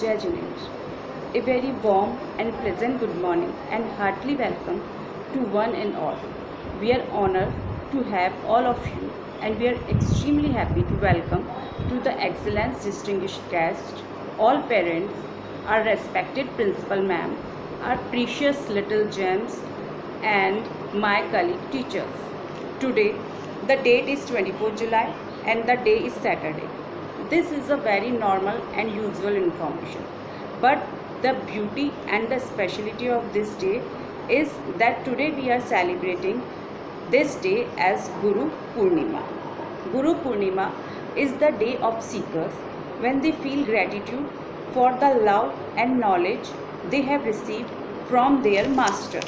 Jai Jinesh. A very warm and pleasant good morning and heartily welcome to one and all. We are honored to have all of you and we are extremely happy to welcome to the Excellence Distinguished guest, all parents, our respected principal ma'am, our precious little gems and my colleague teachers. Today, the date is 24 July and the day is Saturday. This is a very normal and usual information. But the beauty and the speciality of this day is that today we are celebrating this day as Guru Purnima. Guru Purnima is the day of seekers when they feel gratitude for the love and knowledge they have received from their master.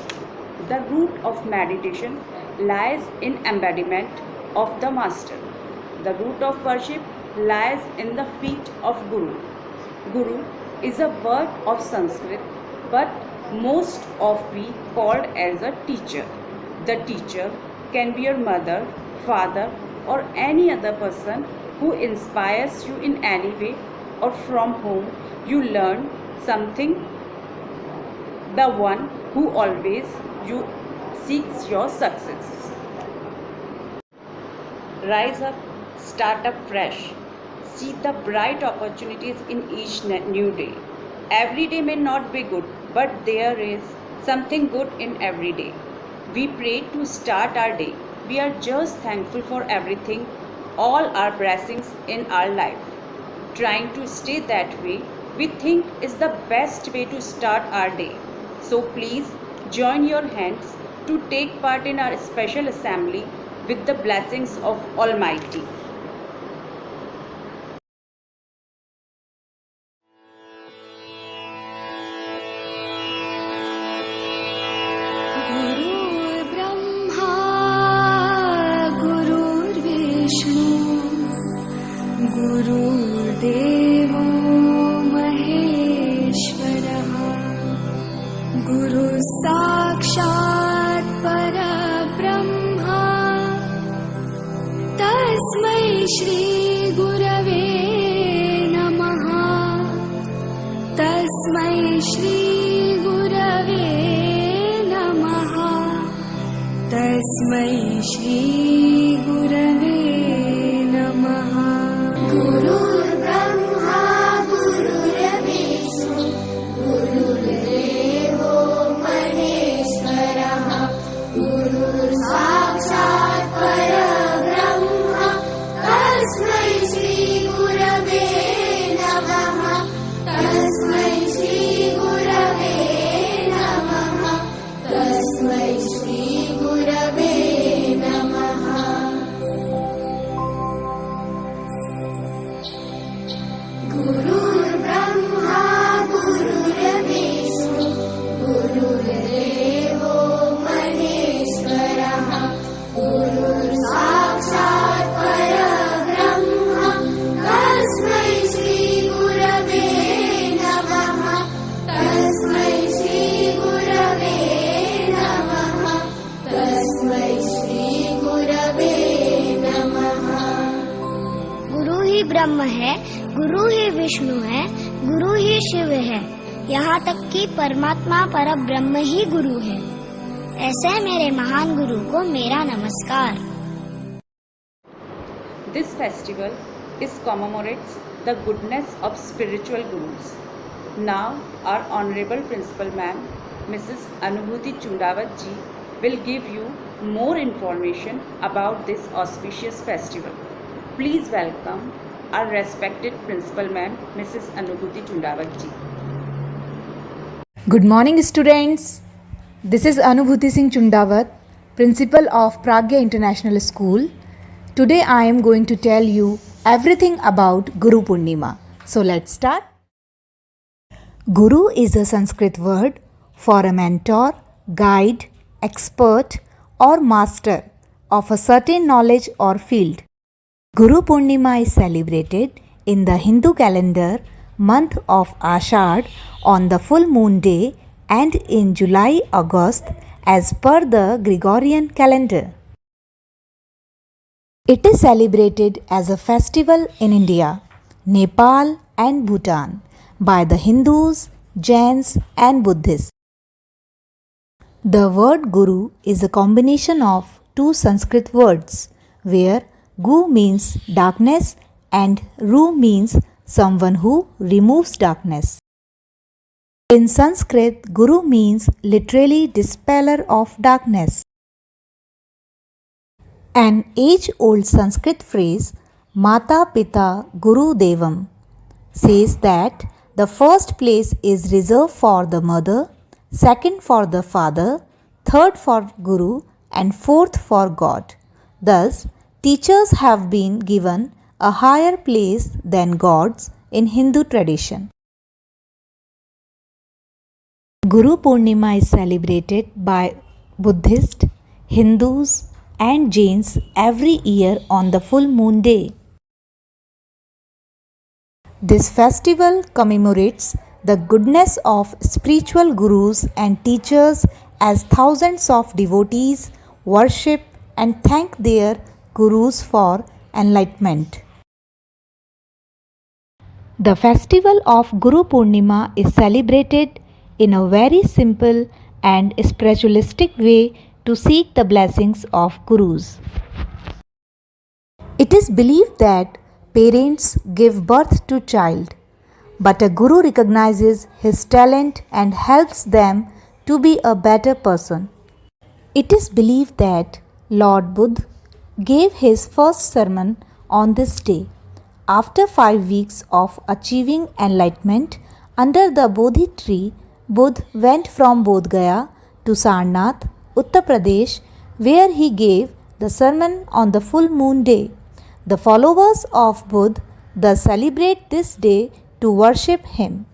The root of meditation lies in embodiment of the master. The root of worship lies in the feet of Guru. Guru is a word of Sanskrit, but most of we called as a teacher. The teacher can be your mother, father, or any other person who inspires you in any way or from whom you learn something. The one who always you seeks your success. Rise up, start up fresh. See the bright opportunities in each new day. Every day may not be good, but there is something good in every day. We pray to start our day. We are just thankful for everything, all our blessings in our life. Trying to stay that way, we think is the best way to start our day. So please join your hands to take part in our special assembly with the blessings of Almighty. गुरुर्देवो महेश्वरः गुरुः साक्षात् परब्रह्मा तस्मै श्री गुरवे नमः तस्मै श्री गुरवे नमः तस्मै श्री गुरवे नमः गुरुर्ब्रह्मा गुरुर्विष्णु गुरुर्देवो महेश्वरः गुरुः साक्षात् परब्रह्मा तस्मै श्री गुरवे नमः तस्मै श्री गुरवे नमः तस्मै श्री गुरवे नमः गुरुर्ब्रह्मा गुरुर्विष्णु गुरुर्देवो महेश्वरः गुरुः साक्षात् परब्रह्मा तस्मै श्री गुरवे नमः तस्मै श्री गुरवे नमः तस्मै श्री गुरवे नमः गुरु ही ब्रह्म है, गुरु ही विष्णु है, गुरु ही शिव है, यहाँ तक कि परमात्मा पर ब्रह्म ही गुरु है। ऐसे मेरे महान गुरु को मेरा नमस्कार। This festival is commemorates the goodness of spiritual gurus. Now, our honorable principal ma'am, Mrs. Anubhuti Chundawat ji, will give you more information about this auspicious festival. Please welcome our respected principal ma'am, Mrs. Anubhuti Chundawat ji. Good morning, students. This is Anubhuti Singh Chundawat, principal of Pragya International School. Today I am going to tell you everything about Guru Purnima. So let's start. Guru is a Sanskrit word for a mentor, guide, expert or master of a certain knowledge or field. Guru Purnima is celebrated in the Hindu calendar month of Ashad on the full moon day and in July-August as per the Gregorian calendar. It is celebrated as a festival in India, Nepal and Bhutan by the Hindus, Jains, and Buddhists. The word Guru is a combination of two Sanskrit words, where Gu means darkness and Ru means someone who removes darkness. In Sanskrit, Guru means literally dispeller of darkness. An age-old Sanskrit phrase, Mata Pita Guru Devam, says that the first place is reserved for the mother, second for the father, third for Guru, and fourth for God. Thus, teachers have been given a higher place than gods in Hindu tradition. Guru Purnima is celebrated by Buddhists, Hindus, and Jains every year on the full moon day. This festival commemorates the goodness of spiritual gurus and teachers as thousands of devotees worship and thank their gurus for enlightenment. The festival of Guru Purnima is celebrated in a very simple and spiritualistic way to seek the blessings of gurus. It is believed that parents give birth to child, but a guru recognizes his talent and helps them to be a better person. It is believed that Lord Buddha gave his first sermon on this day. After 5 weeks of achieving enlightenment under the Bodhi tree, Buddha went from Bodh Gaya to Sarnath, Uttar Pradesh, where he gave the sermon on the full moon day. The followers of Buddha thus celebrate this day to worship him.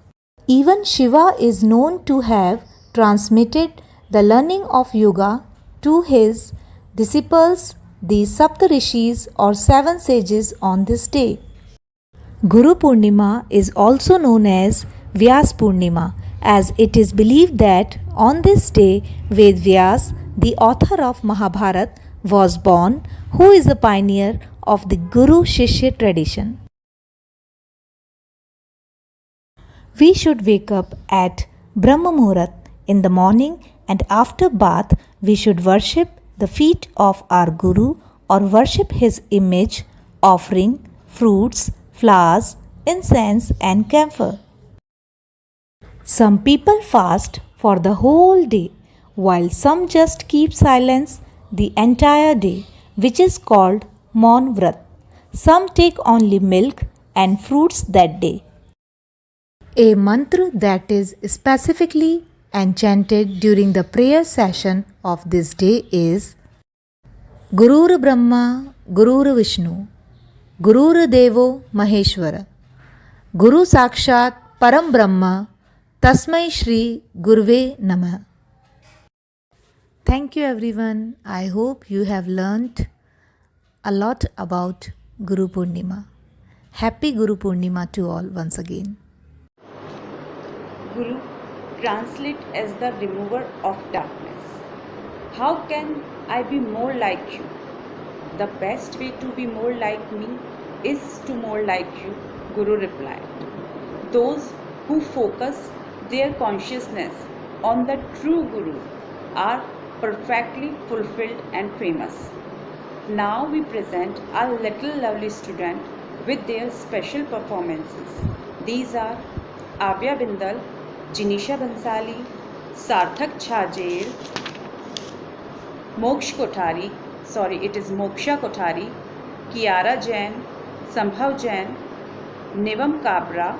Even Shiva is known to have transmitted the learning of yoga to his disciples, the Saptarishis or 7 sages, on this day. Guru Purnima is also known as Vyas Purnima, as it is believed that on this day Ved Vyas, the author of Mahabharata, was born, who is a pioneer of the Guru Shishya tradition. We should wake up at Brahma Muhurat in the morning, and after bath we should worship the feet of our Guru or worship his image, offering fruits, flowers, incense and camphor. Some people fast for the whole day, while some just keep silence the entire day, which is called Maun Vrat. Some take only milk and fruits that day. A mantra that is specifically enchanted during the prayer session of this day is Gurur Brahma, Gurur Vishnu, Gurur Devo Maheshwara, Guru Sakshat Param Brahma, Tasmai Shri Gurve Namah. Thank you everyone. I hope you have learnt a lot about Guru Purnima. Happy Guru Purnima to all once again. Guru translate as the remover of darkness. How can I be more like you? The best way to be more like me is to more like you, Guru replied. Those who focus their consciousness on the true Guru are perfectly fulfilled and famous. Now we present our little lovely student with their special performances. These are Avya Bindal, Jinisha Bansali, Sarthak Chhajer, Moksha Kothari, Kiara Jain, Sambhav Jain, Nivam Kabra,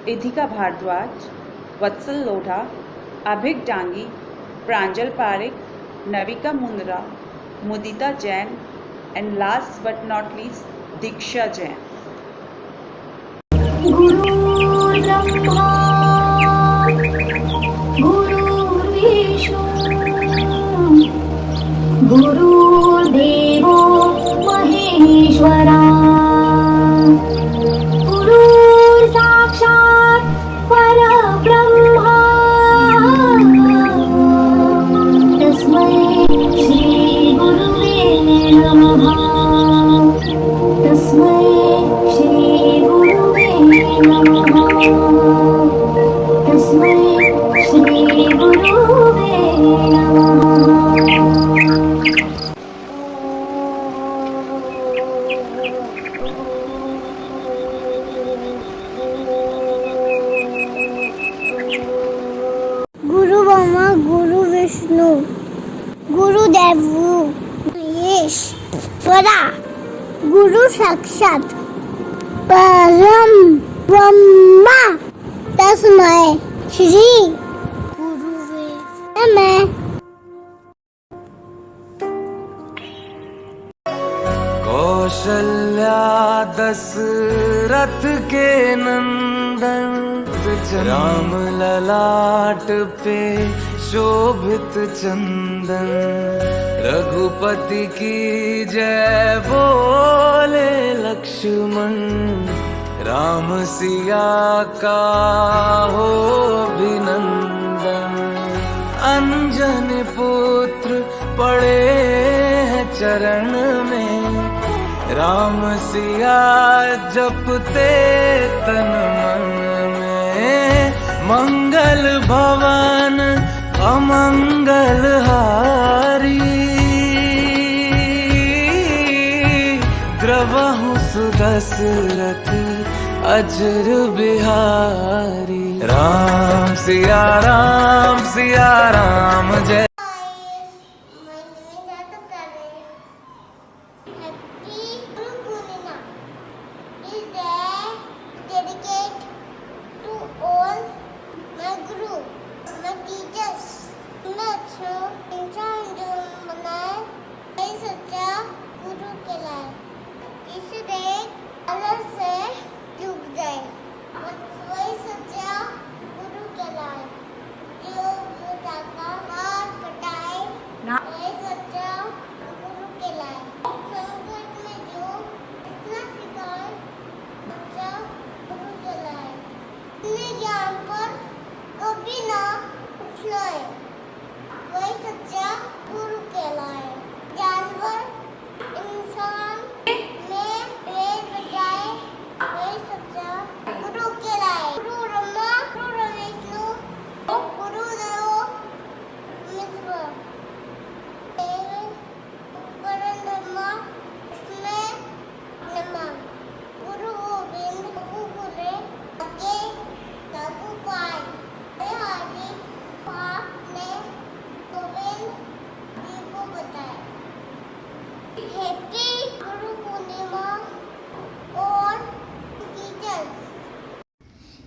Idhika Bhardwaj, Vatsal Lodha, Abhik Dangi, Pranjal Parekh, Navika Mundra, Mudita Jain, and last but not least, Diksha Jain. Guru Brahma, Guru Vishnu, Guru Devo Maheshwara, Guru Sakshat Parabrahma, Tasmai Shri Guruve Namaha, Tasmai Shri Guruve Namaha. तस्मै श्रीगुरुवे नमः। गुरु ब्रह्मा गुरु विष्णु गुरुदेव महेश्वरा गुरु साक्षात परम ब्रह्मा तस्मै श्री गुरुवे नमः। कौशल्या दशरथ के नंदन राम ललाट पे शोभित चंदन रघुपति की जय बोले लक्ष्मण राम सिया का हो अभिनंदन अंजन पुत्र पड़े हैं चरण में राम सिया जपते तन मन में मंगल भवन अमंगल हारी द्रवहु सुदशरथ अजर बिहारी राम सिया राम जय।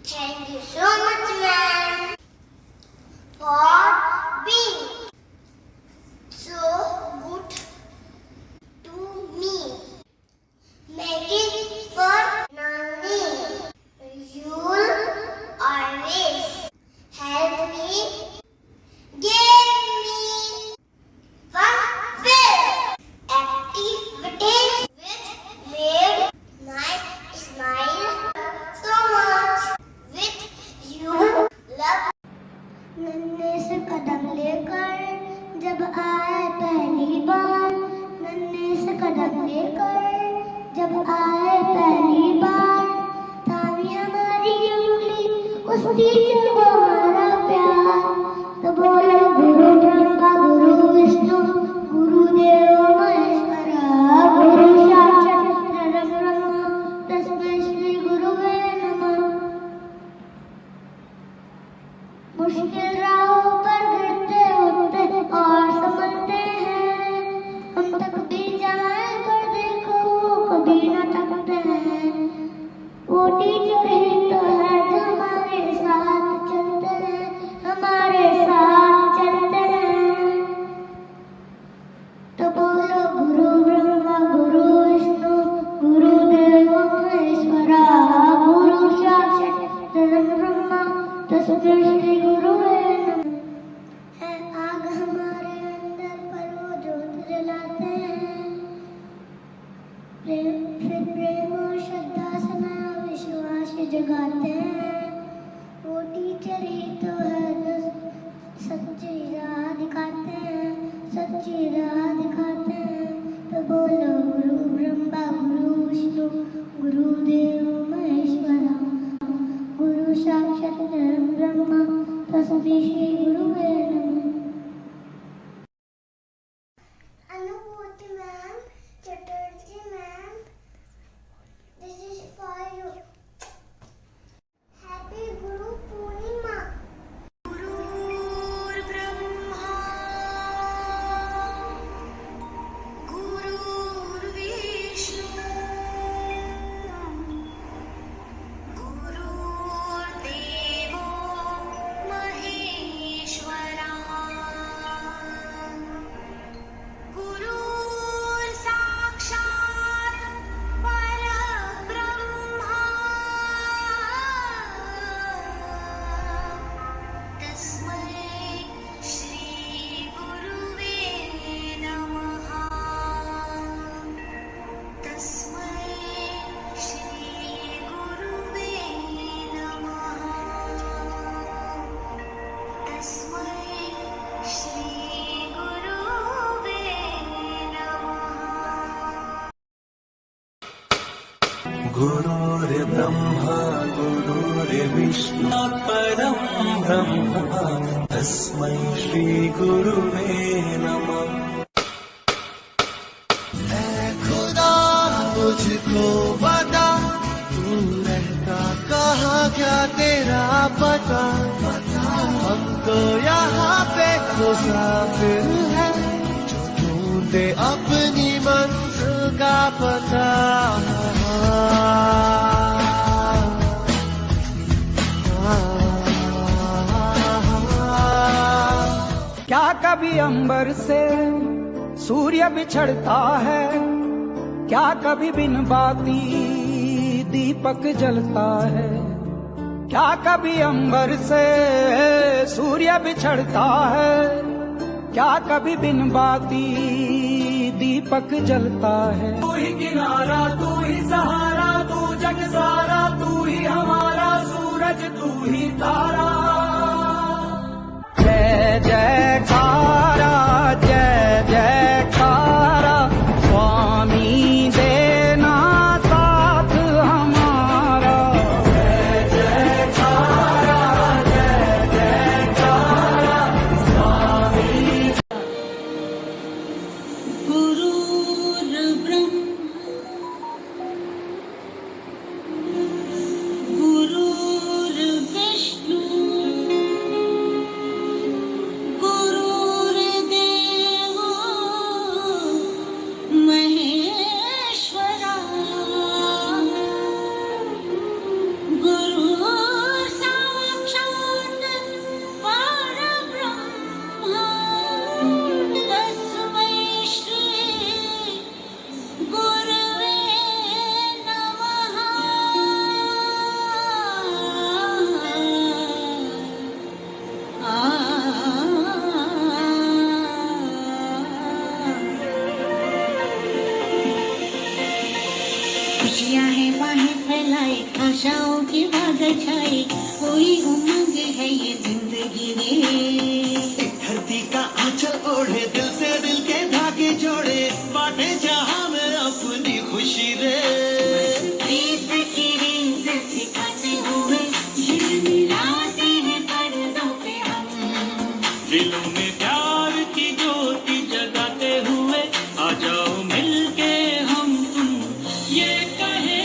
Thank you so much, ma'am, for being so good to me. Making for Nani. You'll always help me. Give me fulfill activities which made my smile so much. With you love. नन्हे से कदम लेकर जब आए पहली बार, नन्हे से कदम लेकर जब आए पहली बार, थामी हमारी उंगली उस टीचर को हमारा प्यार। तो बोलो गुरु ब्रह्मा गुरु विष्णु गुरुदेव महेश्वरा गुरु साक्षात परम ब्रह्म तस्मै श्री गुरुवे नमः। मुश्किल राहों पर गिरते उठते और संभलते हैं, हम तक भी जाए पर देखो कभी न थकते हैं। वो टीचर ही तो है जो हमारे साथ चलते हैं, हमारे साथ चलते हैं। तो बोलो गुरु ब्रह्मा गुरु विष्णु गुरुदेव महेश्वरा गुरु साक्षात परम ब्रह्म तस्मै श्री गुरुवे नमः। है आग हमारे अंदर पर वो ज्योत जलाते हैं, प्रेम और श्रद्धा से नया विश्वास जगाते हैं। वो टीचर ही तो है जो सच्ची राह दिखाते हैं, सच्ची राह दिखाते हैं। तो बोलो गुरु ब्रह्मा गुरु विष्णु गुरुदेव महेश्वरा गुरु साक्षात साक्षात् ब्रह्मा तस्मै श्री गुरुवे नमः। Anubhuti ma'am, Chatterjee ma'am, this is for you. Happy Guru Purnima. Gurur Brahma, Gurur Vishnu, Gurur Devo Maheshwara, Gurur Sakshat Parabrahma, Tasmai Shri Guruve Namaha, Tasmai Shri Guruve Namaha, Tasmai Shri Guruve Namaha. गुरुर्ब्रह्मा गुरुर्विष्णु परं ब्रह्म तस्मै श्री गुरुवे नमः। ऐ खुदा मुझको बता, तू रहता कहाँ, क्या तेरा पता? हम तो यहाँ पे मुसाफिर है, जो ढूंढे अपनी मंजिल का पता। क्या कभी अंबर से सूर्य बिछड़ता है, क्या कभी बिन बाती दीपक जलता है? क्या कभी अंबर से सूर्य बिछड़ता है, क्या कभी बिन बाती दीपक जलता है? तू ही किनारा, तू ही सहारा, तू जग सारा, तू ही हमारा सूरज, तू ही तारा। जय जयकारा, जय जयकारा, स्वामी देना साथ हमारा। जय जयकारा, जय जयकारा, स्वामी। गुरुर् ब्रह्मा गुरुर्विष्णु गुरुर्देवो महेश्वरा, गुरुर् साक्षात् परब्रह्मा, तस्मै श्री गुरुवे नमः। खुशियाँ हैं बाहें फैलाए, आशाओं के बादल छाए, कोई उमंग है ये जिंदगी में। धरती का आंचल ओढ़े, दिल से दिल के धागे जोड़े, बांटे जहां में अपनी खुशी रे। प्रीत की रीत सिखाते हुए झिलमिलाते हैं पर्दों पे हम। दिलों में प्यार की ज्योति जगाते हुए, आ जाओ मिलके हम तुम ये कहें।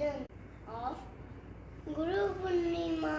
celebration of Guru Purnima.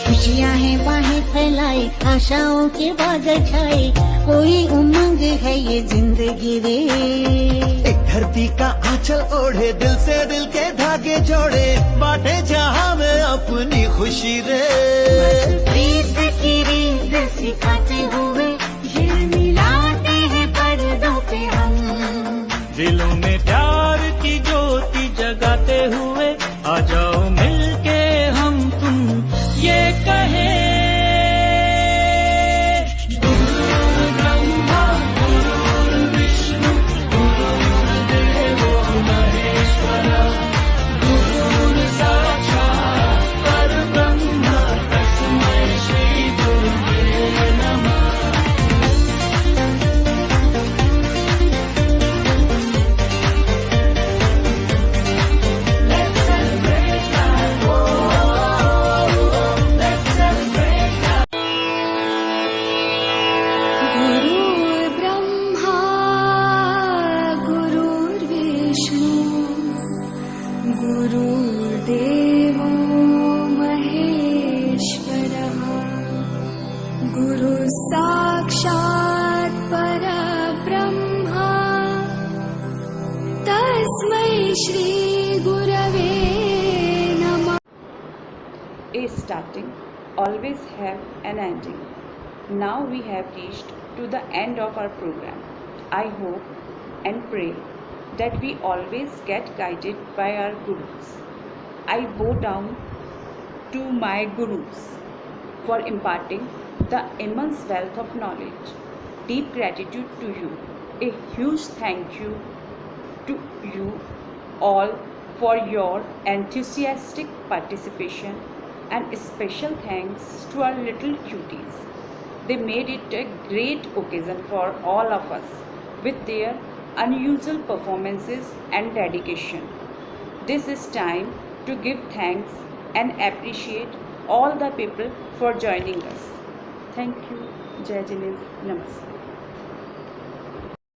खुशियाँ हैं बाहें फैलाई, आशाओं के बादल छाए, कोई उमंग है ये जिंदगी रे। एक धरती का आंचल ओढ़े, दिल से दिल के धागे जोड़े, बांटे जहां में अपनी खुशी रे। प्रीत की रीत सिखाते हुए दिल मिलाते हैं पर्दों पे हम, दिलों में प्यार की ज्योति जगाते हुए आ जाओ मिलके हम तुम ये कहे। starting always have an ending. Now we have reached to the end of our program. I hope and pray that we always get guided by our gurus. I bow down to my gurus for imparting the immense wealth of knowledge. Deep gratitude to you. A huge thank you to you all for your enthusiastic participation, and special thanks to our little cuties. They made it a great occasion for all of us with their unusual performances and dedication. This is time to give thanks and appreciate all the people for joining us. Thank you. Jai Jinesh. Namaste.